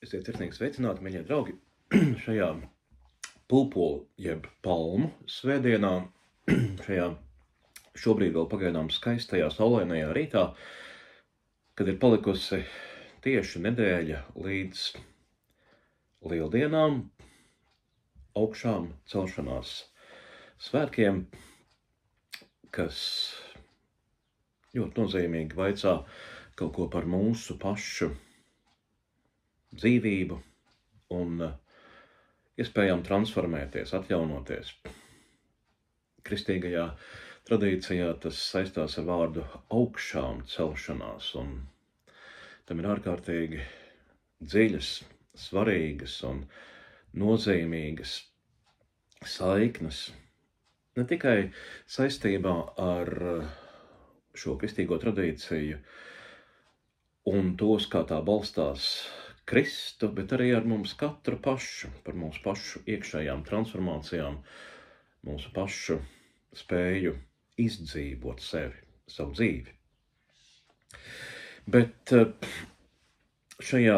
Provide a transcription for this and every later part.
Esiet sirsnīgi sveicināti, mīļie draugi, šajā pulpolu jeb palmu svētdienā, šajā šobrīd vēl pagaidām skaistajā saulainajā rītā, kad ir palikusi tieši nedēļa līdz lieldienām, augšām celšanās svētkiem, kas ļoti nozīmīgi vaicā kaut ko par mūsu pašu dzīvību un iespējām transformēties, atjaunoties. Kristīgajā tradīcijā tas saistās ar vārdu augšām celšanās, un tam ir ārkārtīgi dziļas, svarīgas un nozīmīgas saiknes, ne tikai saistībā ar šo kristīgo tradīciju un tos, kā tā balstās Kristu, bet arī ar mums katru pašu, par mūsu pašu iekšējām transformācijām, mūsu pašu spēju izdzīvot sevi, savu dzīvi. Bet šajā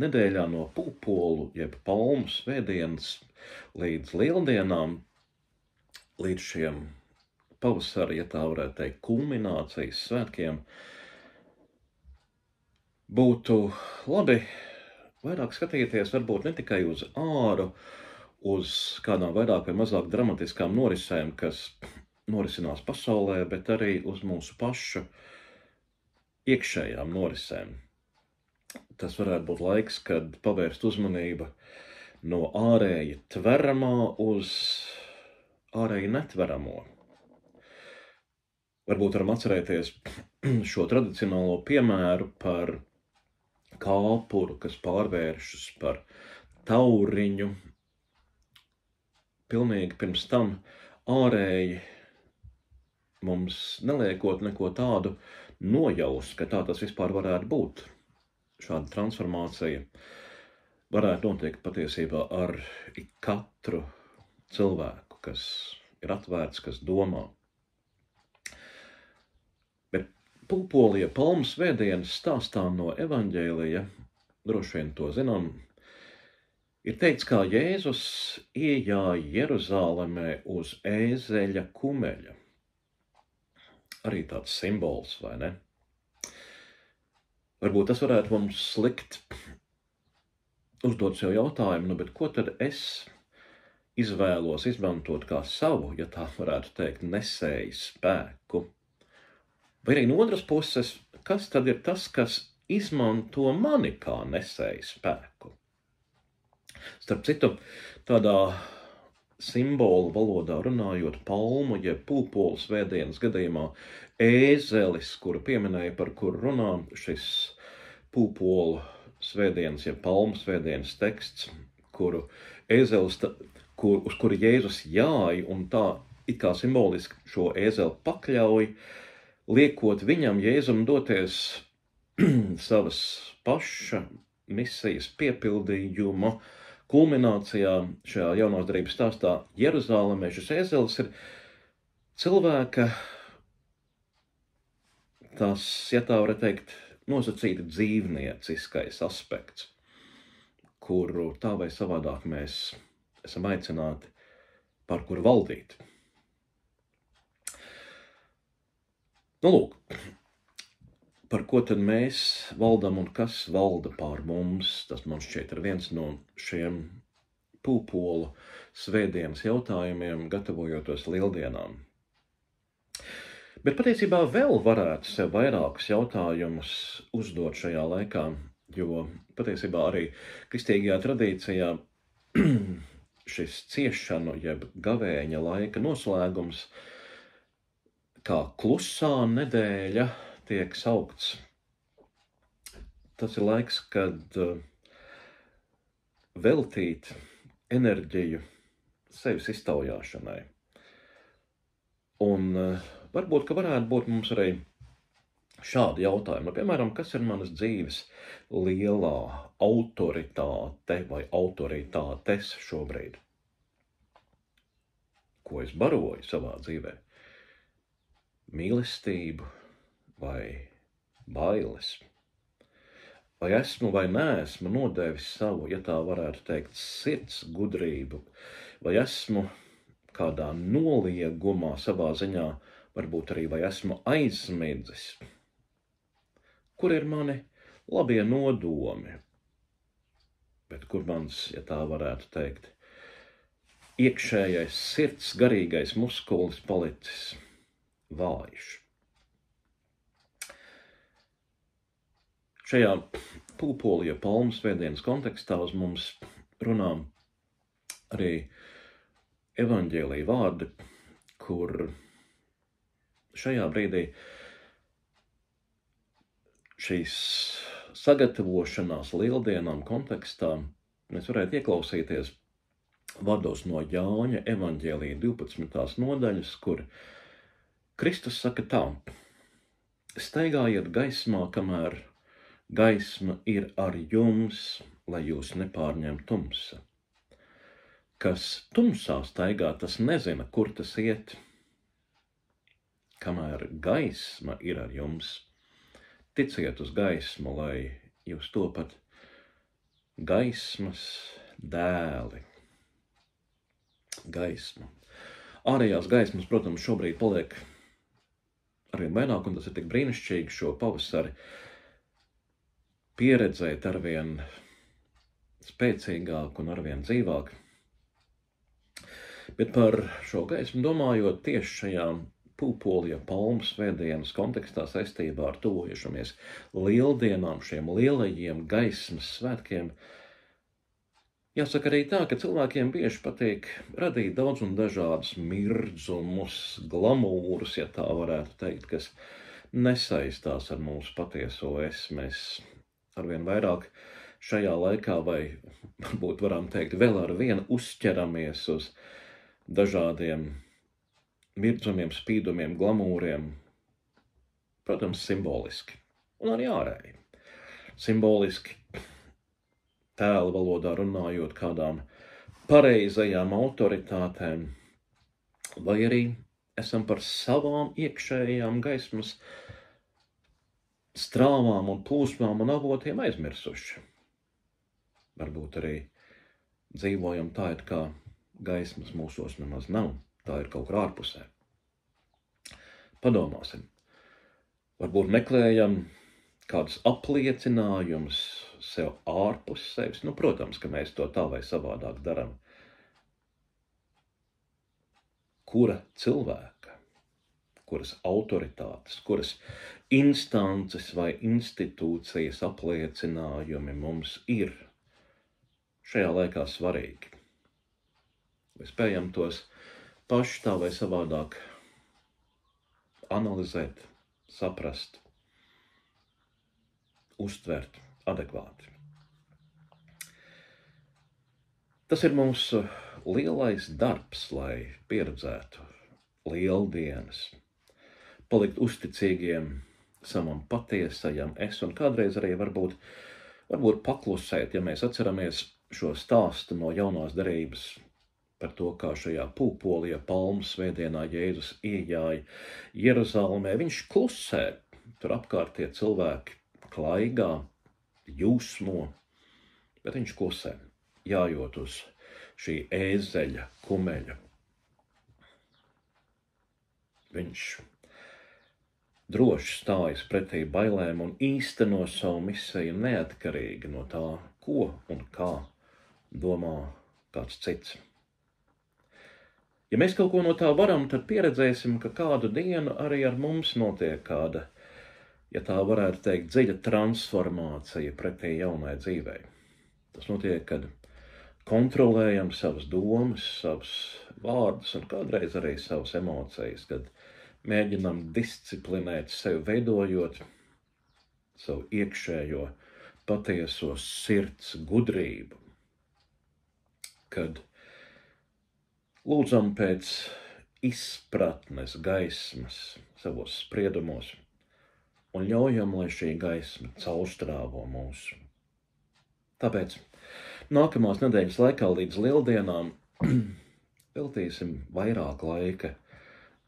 nedēļā no pulpolu, jeb palmu svētdienas līdz lieldienām, līdz šiem pavasara, ja tā varētu teikt, kulminācijas svētkiem, būtu labi vairāk skatīties varbūt ne tikai uz āru, uz kādām vairāk vai mazāk dramatiskām norisēm, kas norisinās pasaulē, bet arī uz mūsu pašu iekšējām norisēm. Tas varētu būt laiks, kad pavērst uzmanību no ārēji tveramā uz ārēji netveramo. Varbūt varam atcerēties šo tradicionālo piemēru par kāpuru, kas pārvēršas par tauriņu, pilnīgi pirms tam ārēji mums neliekot neko tādu nojaust, ka tā tas vispār varētu būt. Šāda transformācija varētu notiekt patiesībā ar katru cilvēku, kas ir atvērts, kas domā. Bet pulpolie palmu svētdienas stāstā no evaņģēlija, droši vien to zinām, ir teikts, kā Jēzus iejāja Jeruzālemē uz ēzeļa kumeļa. Arī tāds simbols, vai ne? Varbūt tas varētu mums likt uzdot sev jautājumu, bet ko tad es izvēlos izmantot kā savu, ja tā varētu teikt, nesēju spēku? Vai arī no otras puses, kas tad ir tas, kas izmanto mani kā nesēju spēku? Starp citu, tādā simbolu valodā runājot, palmu, jeb pulpolu svētdienas gadījumā, ēzelis, kuru pieminēja, par kuru runā šis pulpolu svētdienas, jeb palmu svētdienas teksts, kuru ēzelis, uz kuru Jēzus jāja un tā it kā simboliski šo ēzeli pakļauj, liekot viņam, Jēzum, doties savas paša misijas piepildījuma kulminācijā šajā jaunās darības stāstā Jeruzālemē. Šis ēzelis ir cilvēka, tas, ja tā var teikt, nosacīti dzīvnieciskais aspekts, kuru tā vai savādāk mēs esam aicināti par kuru valdīt. Nu, lūk, par ko tad mēs valdam un kas valda pār mums, tas man šķiet ir viens no šiem pulpolu svētdienas jautājumiem, gatavojoties lieldienām. Bet patiesībā vēl varētu sev vairākus jautājumus uzdot šajā laikā, jo patiesībā arī kristīgajā tradīcijā šis ciešanu, jeb gavēņa laika noslēgums, kā klusā nedēļa tiek saukts. Tas ir laiks, kad veltīt enerģiju sevis iztaujāšanai. Un varbūt, ka varētu būt mums arī šādi jautājumi. Piemēram, kas ir manas dzīves lielā autoritāte vai autoritātes šobrīd? Ko es baroju savā dzīvē? Mīlestību vai bailes? vai esmu vai neesmu nodevis savu, ja tā varētu teikt, sirds gudrību, vai esmu kādā noliegumā savā ziņā, varbūt arī vai esmu aizmidzis, kur ir mani labie nodomi, bet kur mans, ja tā varētu teikt, iekšējais sirds garīgais muskulis palicis vājš. Šajā pūpolija palmu svētdienas kontekstā uz mums runā arī evaņģēlija vārdi, kur šajā brīdī šīs sagatavošanās lieldienām kontekstā mēs varētu ieklausīties vārdos no Jāņa evaņģēlija 12. nodaļas, kur Kristus saka tā: staigājiet gaismā, kamēr gaisma ir ar jums, lai jūs nepārņem tumsa. Kas tumsā staigā, tas nezina, kur tas iet. Kamēr gaisma ir ar jums, ticiet uz gaismu, lai jūs topat gaismas dēli. Gaisma. Ārējās gaismas, protams, šobrīd paliek arvien vairāk, un tas ir tik brīnišķīgi šo pavasari pieredzēt arvien spēcīgāk un arvien dzīvāk. Bet par šo gaismu domājot tieši šajā pūpolija palmu svētdienas kontekstā saistībā ar tuvojušamies lieldienām, šiem lielajiem gaismas svētkiem, jāsaka arī tā, ka cilvēkiem bieži patīk radīt daudz un dažādus mirdzumus, glamūrus, ja tā varētu teikt, kas nesaistās ar mūsu patieso es. Mēs arvien vairāk šajā laikā, vai varbūt varam teikt, vēl ar vienu uzķeramies uz dažādiem mirdzumiem, spīdumiem, glamūriem, protams, simboliski un arī ārēji. Simboliski tēla valodā runājot kādām pareizajām autoritātēm, vai arī esam par savām iekšējām gaismas strāvām un plūsmām un avotiem aizmirsuši. Varbūt arī dzīvojam tā, it kā gaismas mūsos nemaz nav, tā ir kaut kur ārpusē. Padomāsim, varbūt meklējam kādus apliecinājumus sev ārpus sevis. Protams, ka mēs to tā vai savādāk daram. Kura cilvēka, kuras autoritātes, kuras instances vai institūcijas apliecinājumi mums ir šajā laikā svarīgi? Vai spējam tos paši tā vai savādāk analizēt, saprast, uztvert adekvāti? Tas ir mūsu lielais darbs, lai pieredzētu lieldienas, palikt uzticīgiem savam patiesajam es, un kādreiz arī varbūt paklusēt, ja mēs atceramies šo stāstu no jaunās derības par to, kā šajā pūpolija palmu svētdienā Jēzus iejāja Jeruzalemē. Viņš klusē, tur apkārt tie cilvēki klaigā, jūsmo, bet viņš klusē, jājot uz šī ēzeļa kumeļa. Viņš droši stājas pretī bailēm un īsteno savu misiju neatkarīgi no tā, ko un kā domā kāds cits. Ja mēs kaut ko no tā varam, tad pieredzēsim, ka kādu dienu arī ar mums notiek kāda, ja tā varētu teikt, dziļa transformācija pretī jaunai dzīvei. Tas notiek, kad kontrolējam savas domas, savus vārdus un kādreiz arī savas emocijas, kad mēģinam disciplinēt sevi, veidojot savu iekšējo patieso sirds gudrību, kad lūdzam pēc izpratnes gaismas savos spriedumos un ļaujam, lai šī gaisma caurstrāvo mūsu. Tāpēc nākamās nedēļas laikā līdz lieldienām veltīsim vairāk laika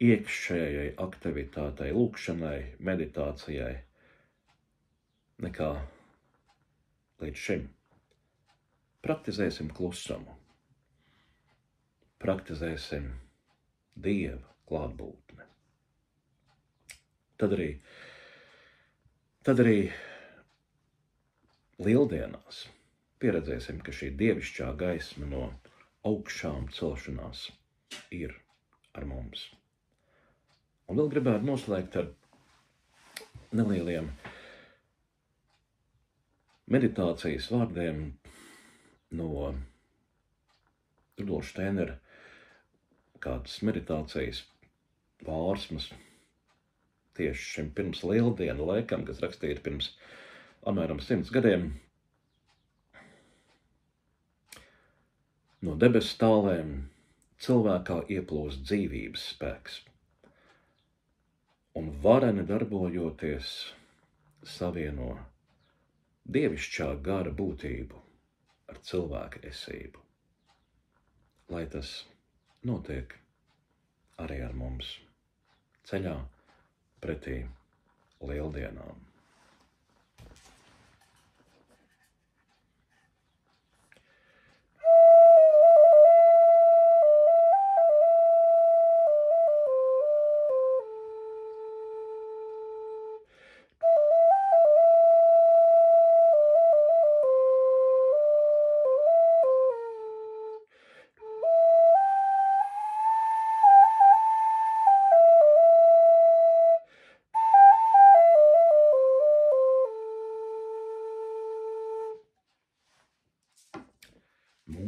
iekšējai aktivitātei, lūkšanai, meditācijai, nekā līdz šim. Praktizēsim klusumu. Praktizēsim Dieva klātbūtni. Tad arī lieldienās pieredzēsim, ka šī dievišķā gaisma no augšām celšanās ir ar mums. Un vēl gribētu noslēgt ar nelieliem meditācijas vārdiem no Rudolfa Steinera kādas meditācijas pārsmas tieši šim pirms lieldienu laikam, kas rakstīta pirms apmēram 100 gadiem. No debesu tālēm cilvēkā ieplūst dzīvības spēks, un vareni darbojoties savieno dievišķā gara būtību ar cilvēka esību. Lai tas notiek arī ar mums ceļā pretī lieldienām.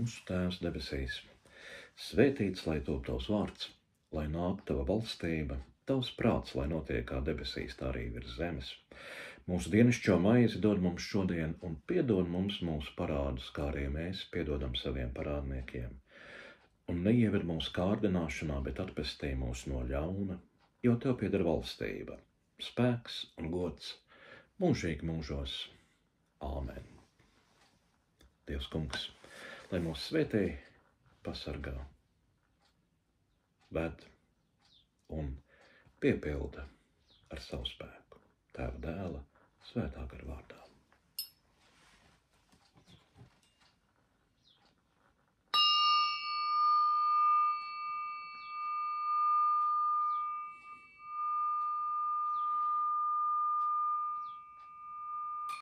Mūsu Tēvs debesīs, svētīts lai top tavs vārds, lai nāk tava valstība, tavs prāts, lai notiek kā debesīs, tā arī virs zemes. Mūsu dienascho maizi dod mums šodien un piedod mums mūsu parādus, kā arī mēs piedodam saviem parādniekiem. Un neieved mūsu kārdināšanā, bet atpestī mūs no ļauna, jo tev pieder valstība, spēks un gods mūžīgi mūžos. Āmen. Dievs kungs, lai mūs svētī, pasargā, ved un piepilda ar savu spēku. Tēva, Dēla, Svētā gara vārdā.